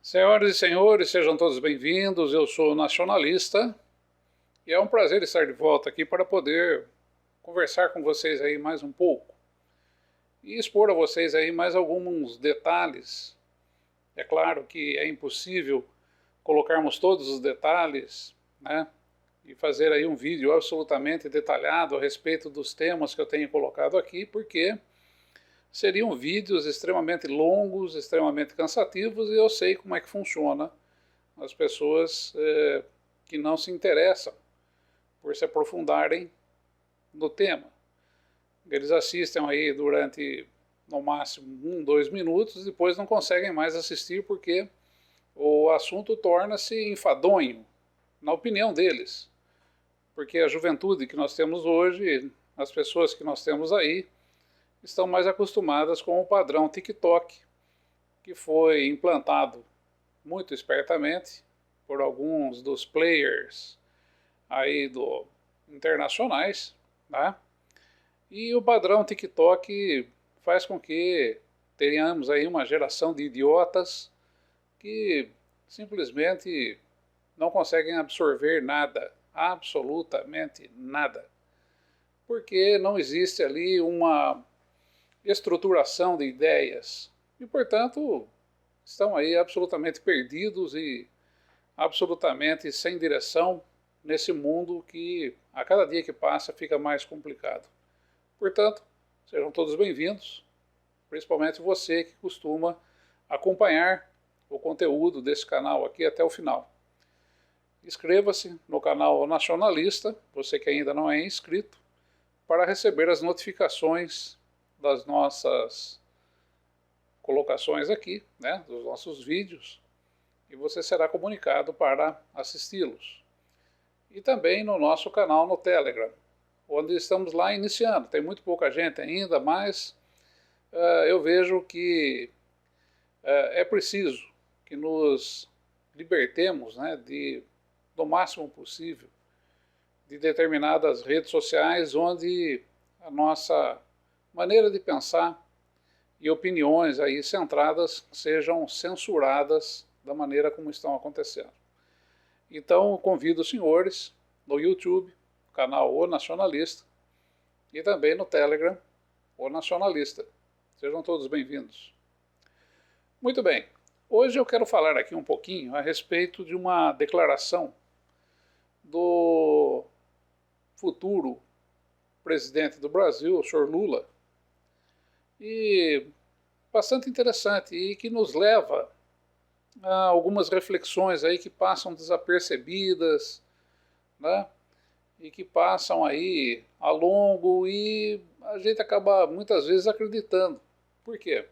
Senhoras e senhores, sejam todos bem-vindos. Eu sou nacionalista e é um prazer estar de volta aqui para poder conversar com vocês aí mais um pouco e expor a vocês aí mais alguns detalhes. É claro que é impossível colocarmos todos os detalhes, né, e fazer aí um vídeo absolutamente detalhado a respeito dos temas que eu tenho colocado aqui, porque seriam vídeos extremamente longos, extremamente cansativos, e eu sei como é que funciona as pessoas que não se interessam por se aprofundarem no tema. Eles assistem aí durante, no máximo, 2 minutos, e depois não conseguem mais assistir porque o assunto torna-se enfadonho, na opinião deles. Porque a juventude que nós temos hoje, as pessoas que nós temos aí, estão mais acostumadas com o padrão TikTok, que foi implantado muito espertamente por alguns dos players aí internacionais, tá? E o padrão TikTok faz com que tenhamos aí uma geração de idiotas que simplesmente não conseguem absorver nada, absolutamente nada, porque não existe ali uma estruturação de ideias e, portanto, estão aí absolutamente perdidos e absolutamente sem direção nesse mundo que a cada dia que passa fica mais complicado. Portanto, sejam todos bem-vindos, principalmente você que costuma acompanhar o conteúdo desse canal aqui até o final. Inscreva-se no canal Nacionalista, você que ainda não é inscrito, para receber as notificações das nossas colocações aqui, né, dos nossos vídeos, e você será comunicado para assisti-los. E também no nosso canal no Telegram, onde estamos lá iniciando. Tem muito pouca gente ainda, mas eu vejo que é preciso que nos libertemos, né, do máximo possível de determinadas redes sociais onde a nossa maneira de pensar e opiniões aí centradas sejam censuradas da maneira como estão acontecendo. Então, convido os senhores no YouTube, canal O Nacionalista, e também no Telegram, O Nacionalista. Sejam todos bem-vindos. Muito bem, hoje eu quero falar aqui um pouquinho a respeito de uma declaração do futuro presidente do Brasil, o senhor Lula, e bastante interessante e que nos leva a algumas reflexões aí que passam desapercebidas, né? E que passam aí a longo e a gente acaba muitas vezes acreditando. Por quê?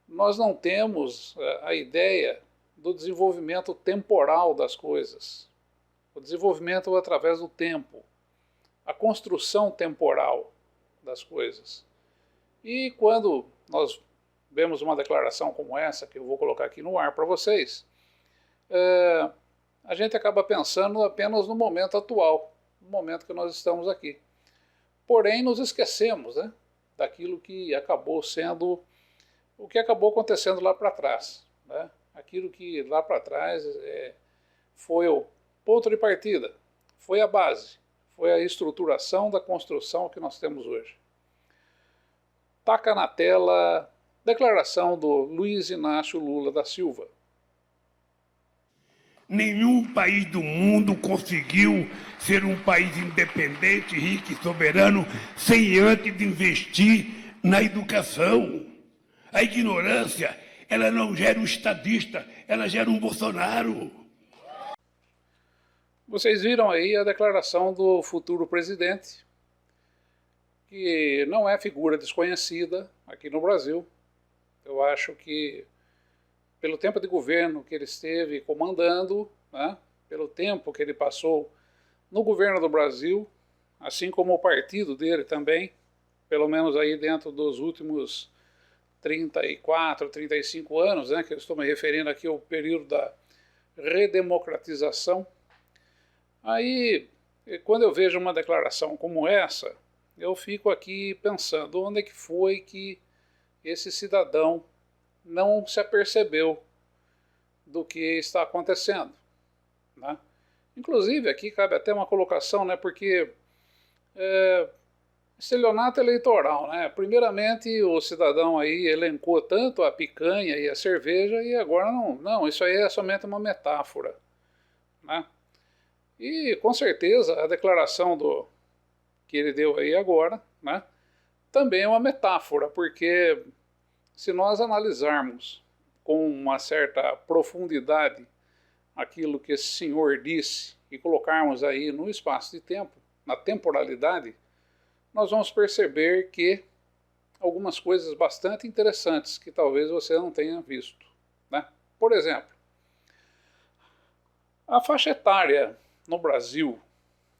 Nós não temos a ideia do desenvolvimento temporal das coisas, o desenvolvimento através do tempo, a construção temporal das coisas. E quando nós vemos uma declaração como essa, que eu vou colocar aqui no ar para vocês, a gente acaba pensando apenas no momento atual, no momento que nós estamos aqui. Porém, nos esquecemos, né, daquilo que acabou sendo, o que acabou acontecendo lá para trás, né? Aquilo que lá para trás foi o ponto de partida, foi a base, foi a estruturação da construção que nós temos hoje. Taca na tela declaração do Luiz Inácio Lula da Silva. Nenhum país do mundo conseguiu ser um país independente, rico e soberano sem antes investir na educação. A ignorância, ela não gera um estadista, ela gera um Bolsonaro. Vocês viram aí a declaração do futuro presidente, que não é figura desconhecida aqui no Brasil. Eu acho que, pelo tempo de governo que ele esteve comandando, né, pelo tempo que ele passou no governo do Brasil, assim como o partido dele também, pelo menos aí dentro dos últimos 34, 35 anos, né, que eu estou me referindo aqui ao período da redemocratização. Aí, quando eu vejo uma declaração como essa, eu fico aqui pensando onde é que foi que esse cidadão não se apercebeu do que está acontecendo, né? Inclusive, aqui cabe até uma colocação, né, porque estelionato eleitoral, né? Primeiramente, o cidadão aí elencou tanto a picanha e a cerveja e agora não, isso aí é somente uma metáfora, né? E com certeza a declaração que ele deu aí agora, né, também é uma metáfora, porque se nós analisarmos com uma certa profundidade aquilo que esse senhor disse e colocarmos aí no espaço de tempo, na temporalidade, nós vamos perceber que algumas coisas bastante interessantes que talvez você não tenha visto, né? Por exemplo, a faixa etária no Brasil,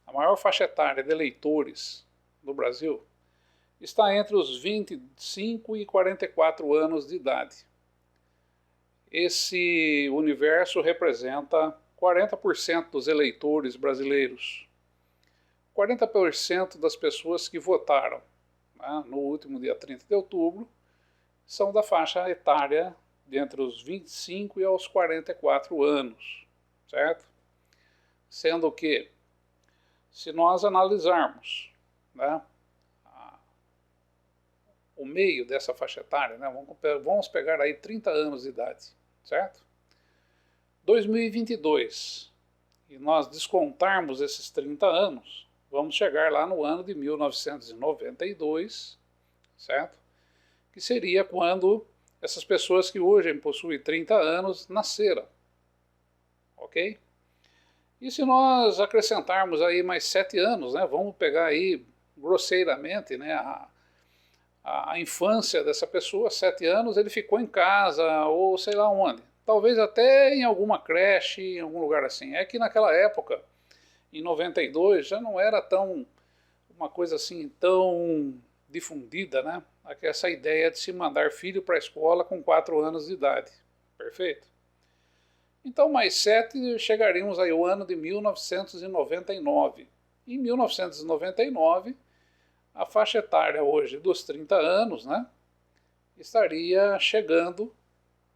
a maior faixa etária de eleitores no Brasil, está entre os 25 e 44 anos de idade. Esse universo representa 40% dos eleitores brasileiros. 40% das pessoas que votaram, né, no último dia 30 de outubro são da faixa etária de entre os 25 e aos 44 anos, certo? Sendo que, se nós analisarmos, né, o meio dessa faixa etária, né, vamos pegar aí 30 anos de idade, certo? 2022, e nós descontarmos esses 30 anos, vamos chegar lá no ano de 1992, certo? Que seria quando essas pessoas que hoje possuem 30 anos nasceram, ok? E se nós acrescentarmos aí mais 7 anos, né, vamos pegar aí grosseiramente, né, a infância dessa pessoa, 7 anos, ele ficou em casa ou sei lá onde. Talvez até em alguma creche, em algum lugar assim. É que naquela época, em 92, já não era uma coisa assim tão difundida, né? Essa ideia de se mandar filho para a escola com 4 anos de idade. Perfeito? Então, mais 7, chegaríamos aí ao ano de 1999. Em 1999, a faixa etária hoje dos 30 anos, né, estaria chegando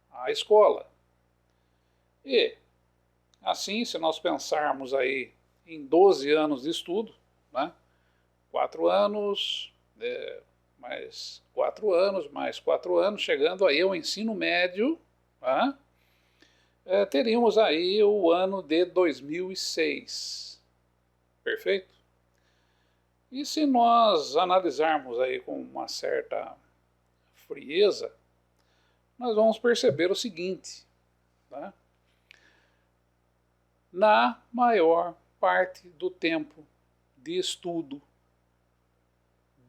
à escola. E, assim, se nós pensarmos aí em 12 anos de estudo, né, 4 anos, mais 4 anos, mais 4 anos, chegando aí ao ensino médio, né, teríamos aí o ano de 2006. Perfeito? E se nós analisarmos aí com uma certa frieza, nós vamos perceber o seguinte, né? Na maior parte do tempo de estudo,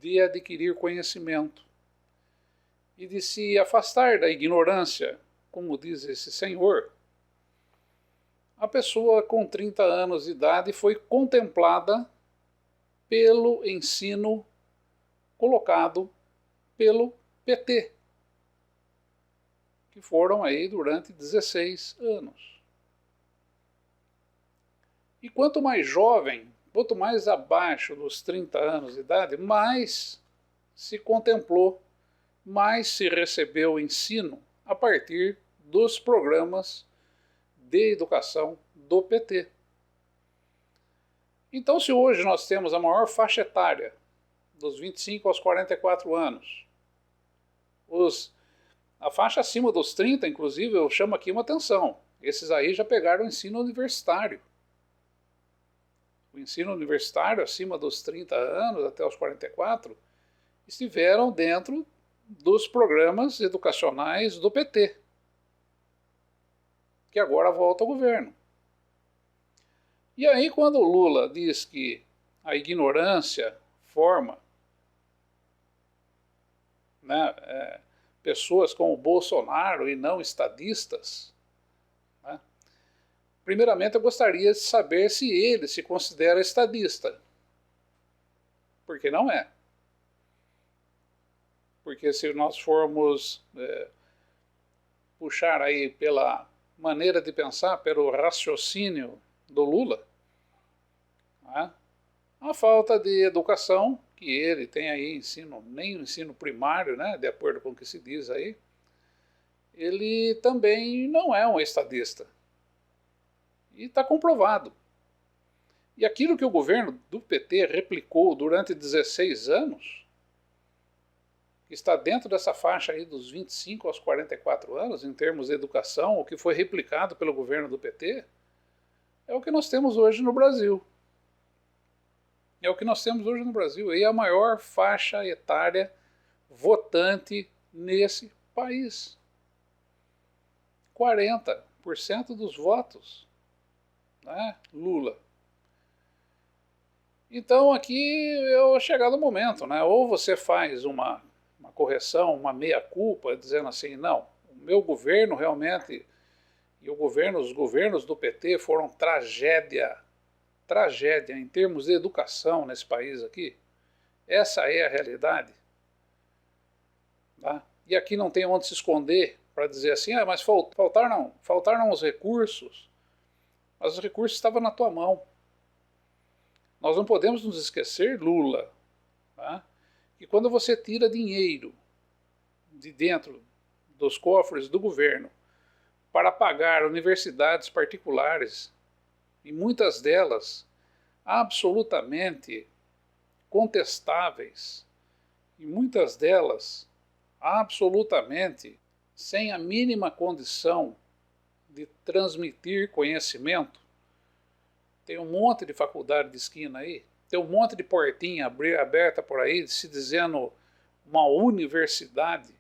de adquirir conhecimento e de se afastar da ignorância, como diz esse senhor, a pessoa com 30 anos de idade foi contemplada pelo ensino colocado pelo PT, que foram aí durante 16 anos. E quanto mais jovem, quanto mais abaixo dos 30 anos de idade, mais se contemplou, mais se recebeu o ensino a partir dos programas de educação do PT. Então, se hoje nós temos a maior faixa etária, dos 25 aos 44 anos, a faixa acima dos 30, inclusive, eu chamo aqui uma atenção, esses aí já pegaram o ensino universitário. O ensino universitário, acima dos 30 anos, até os 44, estiveram dentro dos programas educacionais do PT, que agora volta ao governo. E aí, quando o Lula diz que a ignorância forma, né, pessoas como o Bolsonaro e não estadistas, né, primeiramente eu gostaria de saber se ele se considera estadista. Porque não é. Porque se nós formos puxar aí pela maneira de pensar, pelo raciocínio do Lula, né, a falta de educação, que ele tem aí ensino, nem o ensino primário, né, de acordo com o que se diz aí, ele também não é um estadista. E está comprovado. E aquilo que o governo do PT replicou durante 16 anos, que está dentro dessa faixa aí dos 25 aos 44 anos, em termos de educação, o que foi replicado pelo governo do PT, é o que nós temos hoje no Brasil. É o que nós temos hoje no Brasil. E é a maior faixa etária votante nesse país. 40% dos votos, né? Lula. Então aqui é chegado o momento, né? Ou você faz uma correção, uma meia-culpa, dizendo assim, não, o meu governo realmente, e os governos do PT foram tragédia em termos de educação nesse país aqui. Essa é a realidade. Tá? E aqui não tem onde se esconder para dizer assim, mas faltaram os recursos, mas os recursos estavam na tua mão. Nós não podemos nos esquecer, Lula, tá? Que quando você tira dinheiro de dentro dos cofres do governo para pagar universidades particulares, e muitas delas absolutamente contestáveis, e muitas delas absolutamente sem a mínima condição de transmitir conhecimento. Tem um monte de faculdade de esquina aí, tem um monte de portinha aberta por aí, se dizendo uma universidade.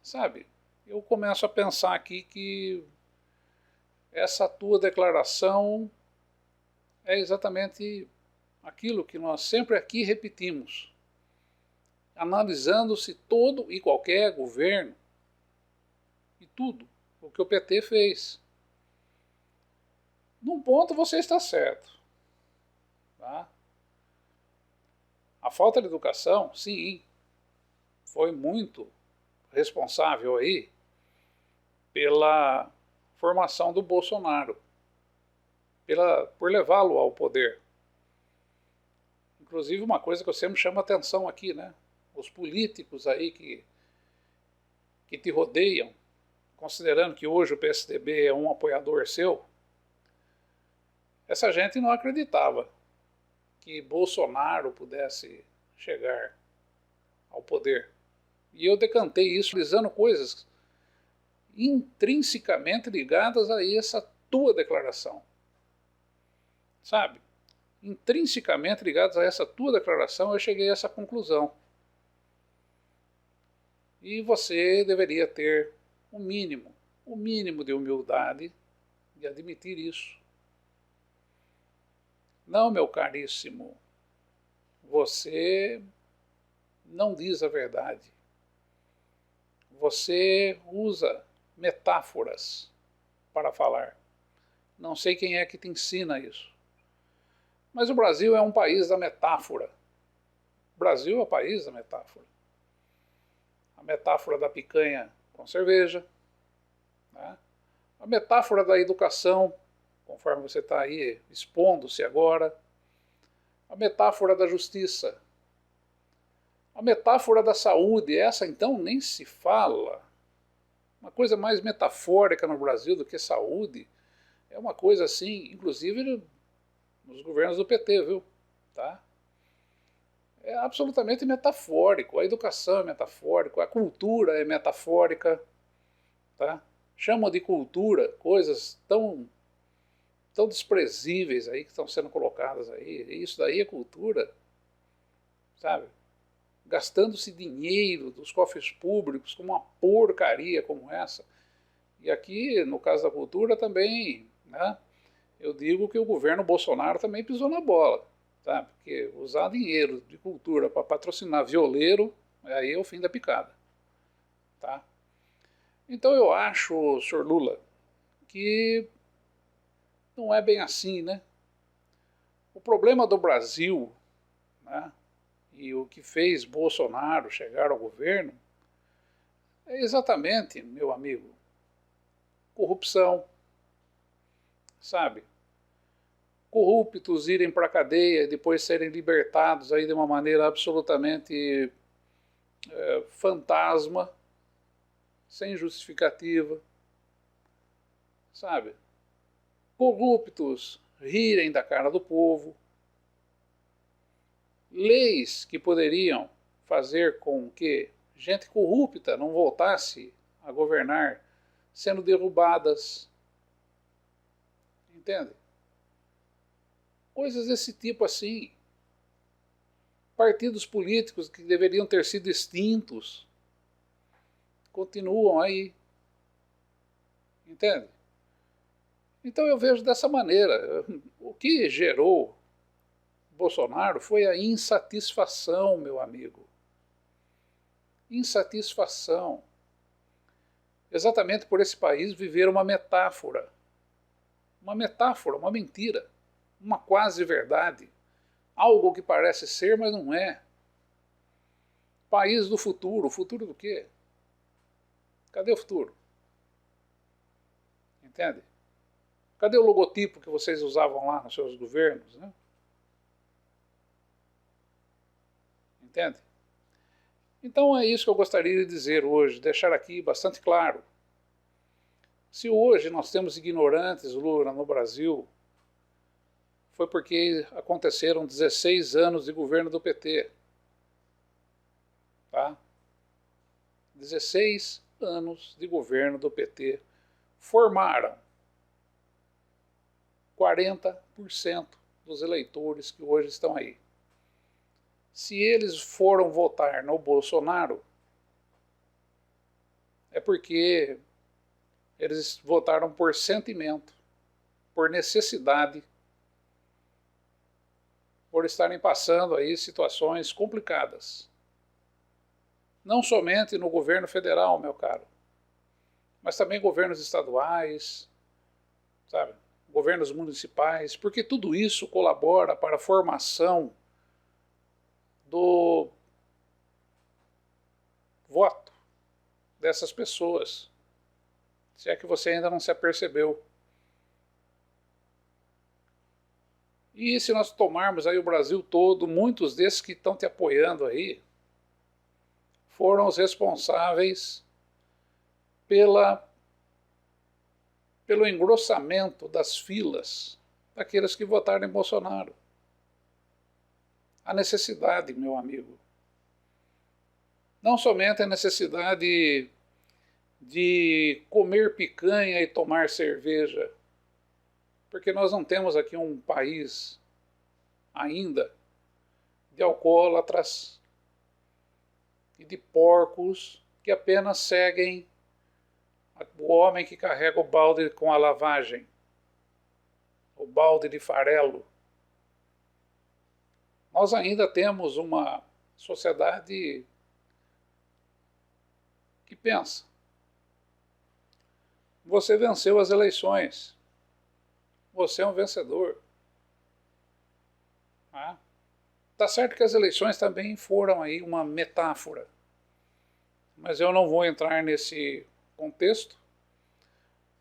Sabe, eu começo a pensar aqui que essa tua declaração é exatamente aquilo que nós sempre aqui repetimos, analisando-se todo e qualquer governo e tudo o que o PT fez. Num ponto você está certo. Tá? A falta de educação, sim, foi muito responsável aí pela formação do Bolsonaro, por levá-lo ao poder. Inclusive uma coisa que eu sempre chamo a atenção aqui, né? Os políticos aí que te rodeiam, considerando que hoje o PSDB é um apoiador seu, essa gente não acreditava que Bolsonaro pudesse chegar ao poder. E eu decantei isso analisando coisas intrinsecamente ligadas a essa tua declaração. Sabe? Intrinsecamente ligadas a essa tua declaração, eu cheguei a essa conclusão. E você deveria ter o mínimo de humildade de admitir isso. Não, meu caríssimo, você não diz a verdade. Você usa metáforas para falar. Não sei quem é que te ensina isso. Mas o Brasil é um país da metáfora. O Brasil é o país da metáfora. A metáfora da picanha com cerveja, né? A metáfora da educação, conforme você está aí expondo-se agora, a metáfora da justiça, a metáfora da saúde, essa então nem se fala. Uma coisa mais metafórica no Brasil do que saúde é uma coisa assim, inclusive nos governos do PT, viu? Tá? É absolutamente metafórico, a educação é metafórica, a cultura é metafórica, tá? Chamam de cultura coisas tão desprezíveis aí que estão sendo colocadas aí. E isso daí é cultura, sabe? Gastando-se dinheiro dos cofres públicos com uma porcaria como essa. E aqui, no caso da cultura, também, né, eu digo que o governo Bolsonaro também pisou na bola, tá? Porque usar dinheiro de cultura para patrocinar violeiro, aí é o fim da picada. Tá? Então eu acho, senhor Lula, que não é bem assim, né? O problema do Brasil, né, e o que fez Bolsonaro chegar ao governo é exatamente, meu amigo, corrupção, sabe? Corruptos irem para a cadeia e depois serem libertados aí de uma maneira absolutamente fantasma, sem justificativa, sabe? Corruptos rirem da cara do povo, leis que poderiam fazer com que gente corrupta não voltasse a governar sendo derrubadas, entende? Coisas desse tipo assim. Partidos políticos que deveriam ter sido extintos continuam aí, entende? Então eu vejo dessa maneira. O que gerou Bolsonaro foi a insatisfação, meu amigo. Insatisfação. Exatamente por esse país viver uma metáfora. Uma metáfora, uma mentira. Uma quase verdade. Algo que parece ser, mas não é. País do futuro. O futuro do quê? Cadê o futuro? Entende? Cadê o logotipo que vocês usavam lá nos seus governos, né? Entende? Então é isso que eu gostaria de dizer hoje, deixar aqui bastante claro. Se hoje nós temos ignorantes, Lula, no Brasil, foi porque aconteceram 16 anos de governo do PT. Tá? 16 anos de governo do PT formaram 40% dos eleitores que hoje estão aí. Se eles foram votar no Bolsonaro, é porque eles votaram por sentimento, por necessidade, por estarem passando aí situações complicadas. Não somente no governo federal, meu caro, mas também governos estaduais, sabe? Governos municipais, porque tudo isso colabora para a formação do voto dessas pessoas, se é que você ainda não se apercebeu. E se nós tomarmos aí o Brasil todo, muitos desses que estão te apoiando aí foram os responsáveis pelo engrossamento das filas daqueles que votaram em Bolsonaro. A necessidade, meu amigo. Não somente a necessidade de comer picanha e tomar cerveja, porque nós não temos aqui um país ainda de alcoólatras e de porcos que apenas seguem o homem que carrega o balde com a lavagem, o balde de farelo. Nós ainda temos uma sociedade que pensa. Você venceu as eleições. Você é um vencedor. Tá certo que as eleições também foram aí uma metáfora. Mas eu não vou entrar nesse contexto,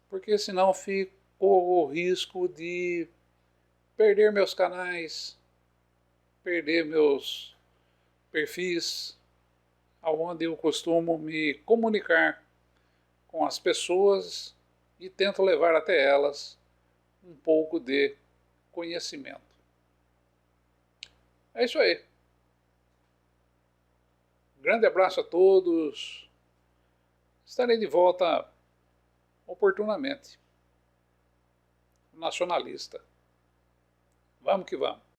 porque senão fico o risco de perder meus canais, perder meus perfis, onde eu costumo me comunicar com as pessoas e tento levar até elas um pouco de conhecimento. É isso aí. Grande abraço a todos. Estarei de volta oportunamente. Nacionalista. Vamos que vamos.